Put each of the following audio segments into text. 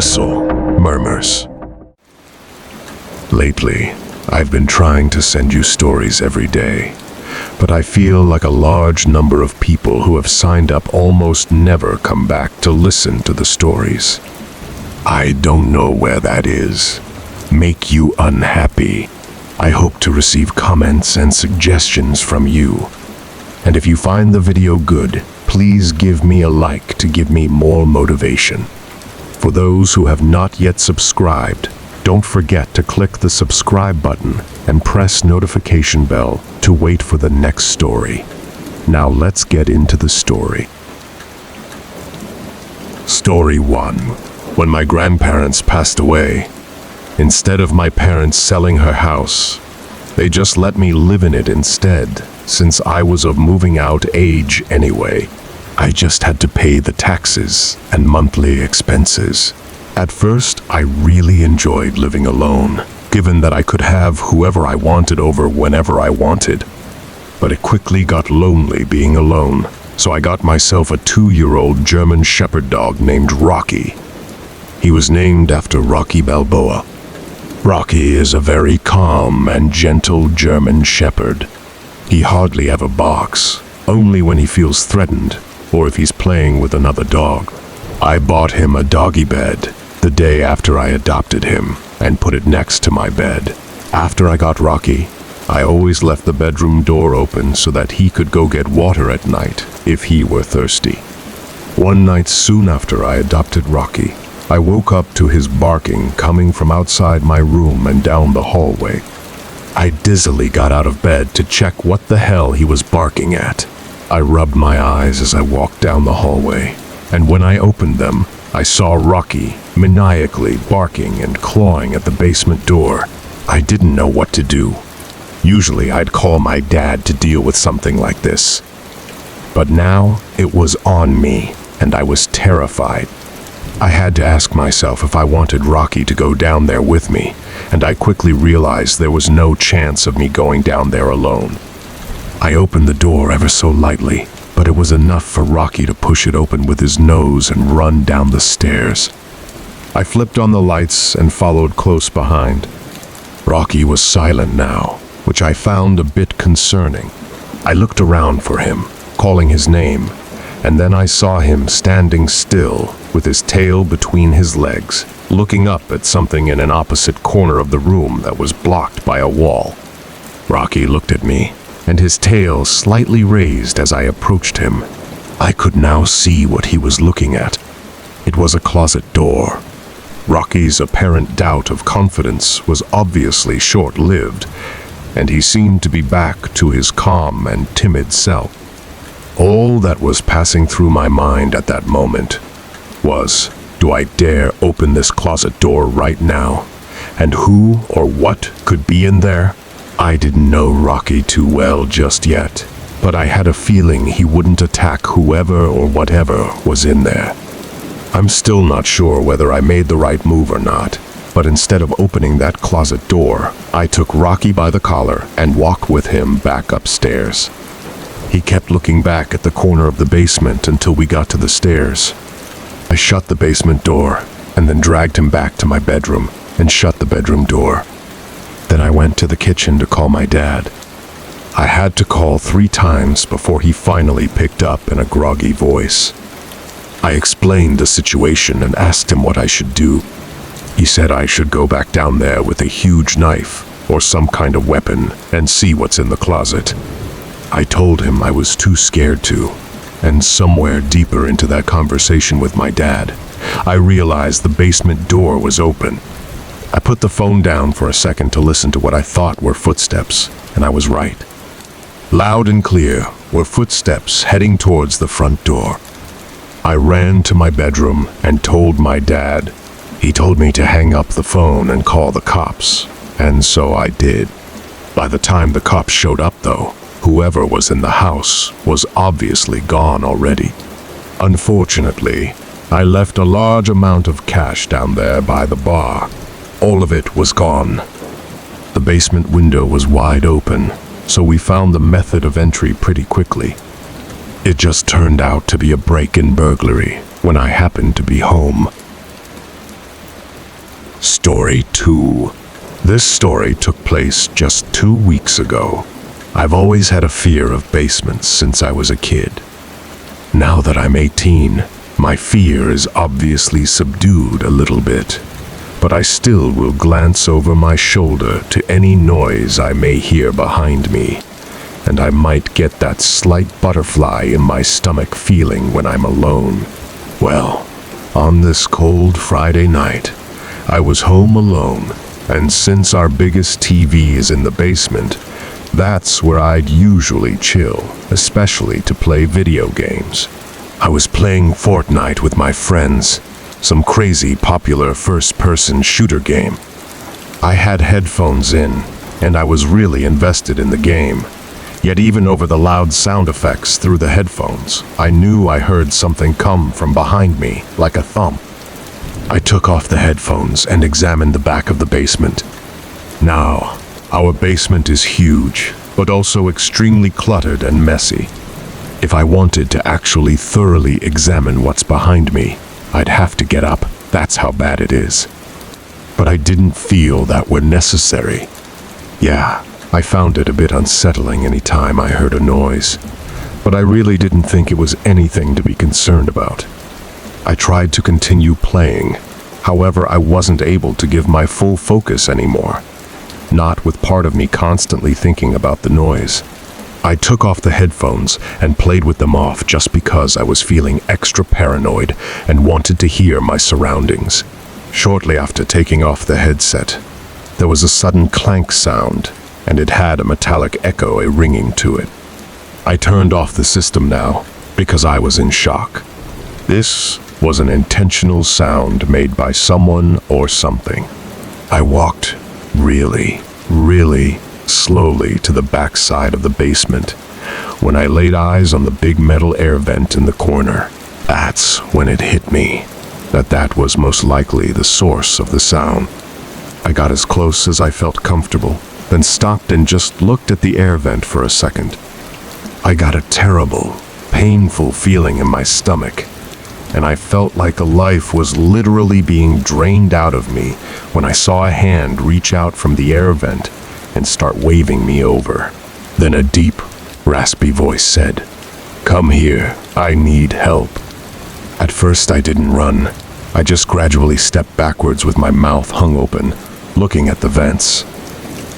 Abyssal Murmurs. Lately, I've been trying to send you stories every day, but I feel like a large number of people who have signed up almost never come back to listen to the stories. I don't know where that is. Make you unhappy. I hope to receive comments and suggestions from you. And if you find the video good, please give me a like to give me more motivation. For those who have not yet subscribed, don't forget to click the subscribe button and press notification bell to wait for the next story. Now let's get into the story. Story 1. When my grandparents passed away, instead of my parents selling her house, they just let me live in it instead, since I was of moving out age anyway. I just had to pay the taxes and monthly expenses. At first, I really enjoyed living alone, given that I could have whoever I wanted over whenever I wanted. But it quickly got lonely being alone, so I got myself a 2-year-old German Shepherd dog named Rocky. He was named after Rocky Balboa. Rocky is a very calm and gentle German Shepherd. He hardly ever barks, only when he feels threatened or if he's playing with another dog. I bought him a doggy bed the day after I adopted him and put it next to my bed. After I got Rocky, I always left the bedroom door open so that he could go get water at night if he were thirsty. One night soon after I adopted Rocky, I woke up to his barking coming from outside my room and down the hallway. I dizzily got out of bed to check what the hell he was barking at. I rubbed my eyes as I walked down the hallway, and when I opened them, I saw Rocky maniacally barking and clawing at the basement door. I didn't know what to do. Usually I'd call my dad to deal with something like this. But now it was on me, and I was terrified. I had to ask myself if I wanted Rocky to go down there with me, and I quickly realized there was no chance of me going down there alone. I opened the door ever so lightly, but it was enough for Rocky to push it open with his nose and run down the stairs. I flipped on the lights and followed close behind. Rocky was silent now, which I found a bit concerning. I looked around for him, calling his name, and then I saw him standing still with his tail between his legs, looking up at something in an opposite corner of the room that was blocked by a wall. Rocky looked at me, and his tail slightly raised as I approached him. I could now see what he was looking at. It was a closet door. Rocky's apparent doubt of confidence was obviously short-lived, and he seemed to be back to his calm and timid self. All that was passing through my mind at that moment was, do I dare open this closet door right now? And who or what could be in there? I didn't know Rocky too well just yet, but I had a feeling he wouldn't attack whoever or whatever was in there. I'm still not sure whether I made the right move or not, but instead of opening that closet door, I took Rocky by the collar and walked with him back upstairs. He kept looking back at the corner of the basement until we got to the stairs. I shut the basement door and then dragged him back to my bedroom and shut the bedroom door. Then I went to the kitchen to call my dad. I had to call 3 times before he finally picked up in a groggy voice. I explained the situation and asked him what I should do. He said I should go back down there with a huge knife or some kind of weapon and see what's in the closet. I told him I was too scared to, and somewhere deeper into that conversation with my dad, I realized the basement door was open. I put the phone down for a second to listen to what I thought were footsteps, and I was right. Loud and clear were footsteps heading towards the front door. I ran to my bedroom and told my dad. He told me to hang up the phone and call the cops, and so I did. By the time the cops showed up, though, whoever was in the house was obviously gone already. Unfortunately, I left a large amount of cash down there by the bar. All of it was gone. The basement window was wide open, so we found the method of entry pretty quickly. It just turned out to be a break-in burglary when I happened to be home. Story 2. This story took place just 2 weeks ago. I've always had a fear of basements since I was a kid. Now that I'm 18, my fear is obviously subdued a little bit, but I still will glance over my shoulder to any noise I may hear behind me, and I might get that slight butterfly in my stomach feeling when I'm alone. Well, on this cold Friday night, I was home alone, and since our biggest TV is in the basement, that's where I'd usually chill, especially to play video games. I was playing Fortnite with my friends, some crazy popular first-person shooter game. I had headphones in, and I was really invested in the game. Yet even over the loud sound effects through the headphones, I knew I heard something come from behind me, like a thump. I took off the headphones and examined the back of the basement. Now, our basement is huge, but also extremely cluttered and messy. If I wanted to actually thoroughly examine what's behind me, I'd have to get up. That's how bad it is. But I didn't feel that were necessary. Yeah, I found it a bit unsettling any time I heard a noise, but I really didn't think it was anything to be concerned about. I tried to continue playing, however I wasn't able to give my full focus anymore, not with part of me constantly thinking about the noise. I took off the headphones and played with them off just because I was feeling extra paranoid and wanted to hear my surroundings. Shortly after taking off the headset, there was a sudden clank sound, and it had a metallic echo ringing to it. I turned off the system now because I was in shock. This was an intentional sound made by someone or something. I walked really slowly to the back side of the basement. When I laid eyes on the big metal air vent in the corner, that's when it hit me that was most likely the source of the sound. I got as close as I felt comfortable, then stopped and just looked at the air vent for a second. I got a terrible, painful feeling in my stomach, and I felt like the life was literally being drained out of me when I saw a hand reach out from the air vent and start waving me over. Then a deep, raspy voice said, "Come here, I need help." At first I didn't run. I just gradually stepped backwards with my mouth hung open, looking at the vents.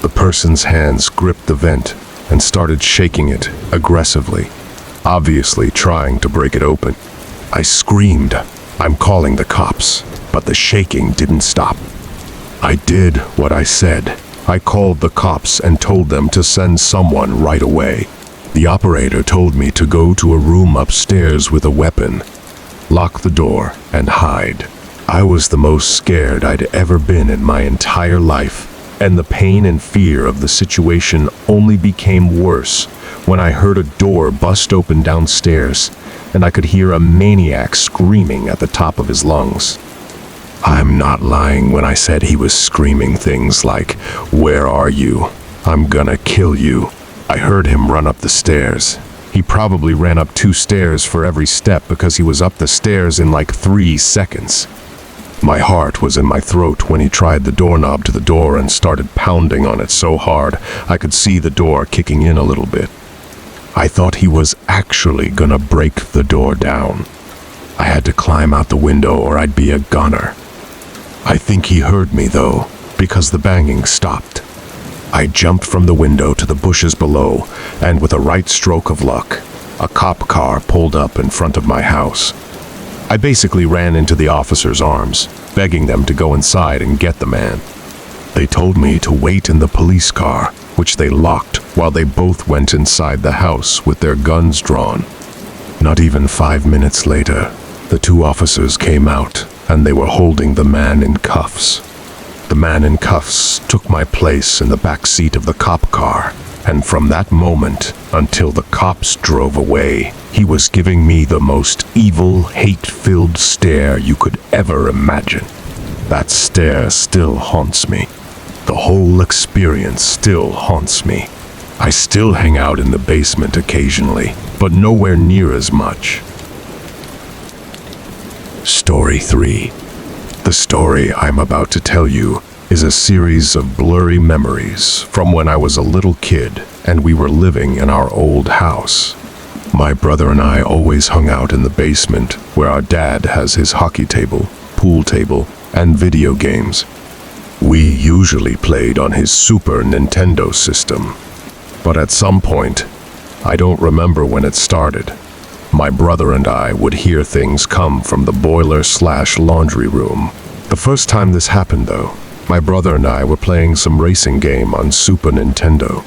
The person's hands gripped the vent and started shaking it aggressively, obviously trying to break it open. I screamed, "I'm calling the cops," but the shaking didn't stop. I did what I said. I called the cops and told them to send someone right away. The operator told me to go to a room upstairs with a weapon, lock the door, and hide. I was the most scared I'd ever been in my entire life, and the pain and fear of the situation only became worse when I heard a door bust open downstairs, and I could hear a maniac screaming at the top of his lungs. I'm not lying when I said he was screaming things like, "Where are you? I'm gonna kill you." I heard him run up the stairs. He probably ran up 2 stairs for every step because he was up the stairs in like 3 seconds. My heart was in my throat when he tried the doorknob to the door and started pounding on it so hard I could see the door kicking in a little bit. I thought he was actually gonna break the door down. I had to climb out the window or I'd be a goner. I think he heard me though, because the banging stopped. I jumped from the window to the bushes below, and with a right stroke of luck, a cop car pulled up in front of my house. I basically ran into the officers' arms, begging them to go inside and get the man. They told me to wait in the police car, which they locked while they both went inside the house with their guns drawn. Not even 5 minutes later, the 2 officers came out, and they were holding the man in cuffs. The man in cuffs took my place in the back seat of the cop car, and from that moment until the cops drove away, he was giving me the most evil, hate-filled stare you could ever imagine. That stare still haunts me. The whole experience still haunts me. I still hang out in the basement occasionally, but nowhere near as much. Story 3. The story I'm about to tell you is a series of blurry memories from when I was a little kid and we were living in our old house. My brother and I always hung out in the basement where our dad has his hockey table, pool table, and video games. We usually played on his Super Nintendo system, but at some point, I don't remember when it started, my brother and I would hear things come from the boiler/laundry room. The first time this happened, though, my brother and I were playing some racing game on Super Nintendo.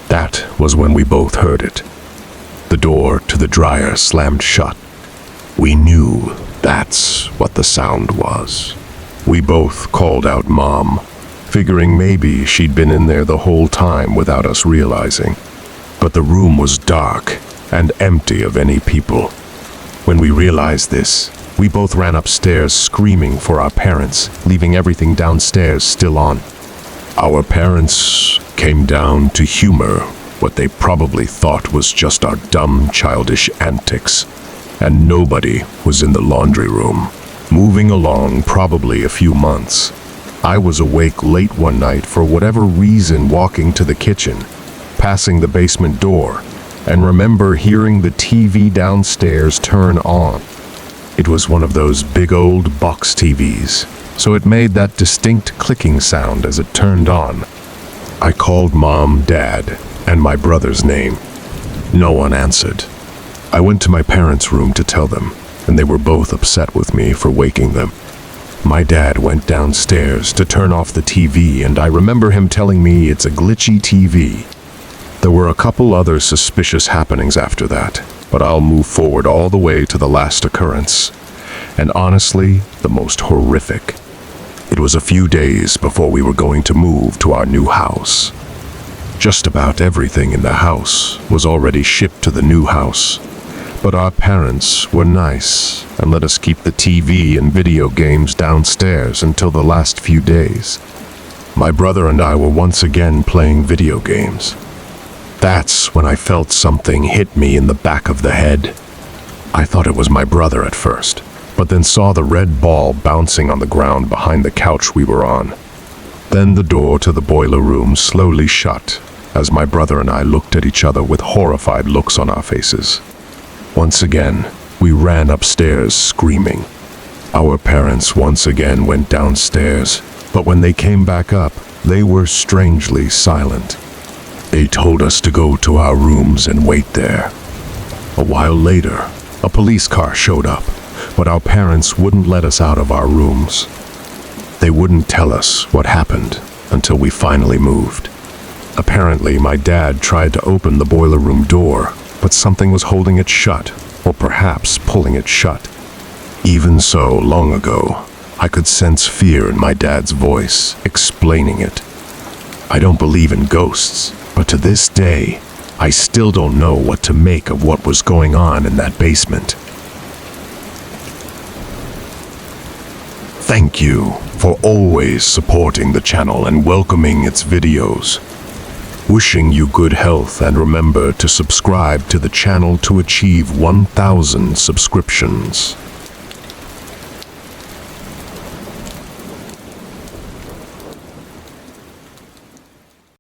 That was when we both heard it. The door to the dryer slammed shut. We knew that's what the sound was. We both called out Mom, figuring maybe she'd been in there the whole time without us realizing. But the room was dark and empty of any people. When we realized this, we both ran upstairs screaming for our parents, leaving everything downstairs still on. Our parents came down to humor what they probably thought was just our dumb, childish antics, and nobody was in the laundry room. Moving along probably a few months, I was awake late one night for whatever reason, walking to the kitchen, passing the basement door, and remember hearing the TV downstairs turn on. It was one of those big old box TVs, so it made that distinct clicking sound as it turned on. I called Mom, Dad, and my brother's name. No one answered. I went to my parents' room to tell them, and they were both upset with me for waking them. My dad went downstairs to turn off the TV, and I remember him telling me it's a glitchy TV. There were a couple other suspicious happenings after that, but I'll move forward all the way to the last occurrence, and honestly, the most horrific. It was a few days before we were going to move to our new house. Just about everything in the house was already shipped to the new house, but our parents were nice and let us keep the TV and video games downstairs until the last few days. My brother and I were once again playing video games. That's when I felt something hit me in the back of the head. I thought it was my brother at first, but then saw the red ball bouncing on the ground behind the couch we were on. Then the door to the boiler room slowly shut as my brother and I looked at each other with horrified looks on our faces. Once again, we ran upstairs screaming. Our parents once again went downstairs, but when they came back up, they were strangely silent. They told us to go to our rooms and wait there. A while later, a police car showed up, but our parents wouldn't let us out of our rooms. They wouldn't tell us what happened until we finally moved. Apparently, my dad tried to open the boiler room door, but something was holding it shut, or perhaps pulling it shut. Even so, long ago, I could sense fear in my dad's voice, explaining it. I don't believe in ghosts, but to this day, I still don't know what to make of what was going on in that basement. Thank you for always supporting the channel and welcoming its videos. Wishing you good health, and remember to subscribe to the channel to achieve 1,000 subscriptions.